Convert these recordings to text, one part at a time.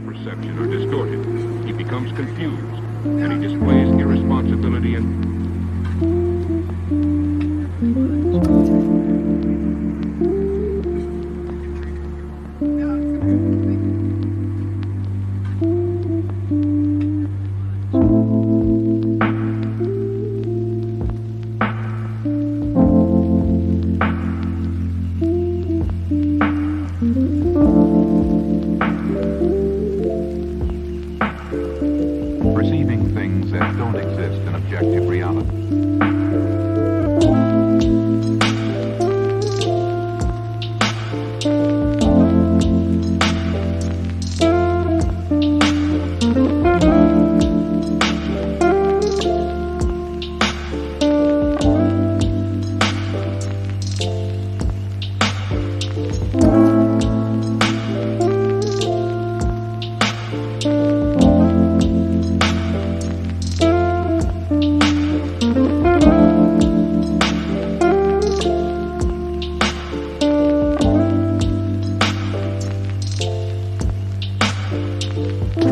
perception are distorted. He becomes confused, and he displays irresponsibility and perceiving things that don't exist in objective reality.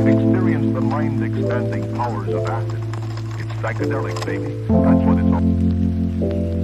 Experience the mind-expanding powers of acid. It's psychedelic, baby. That's what it's all.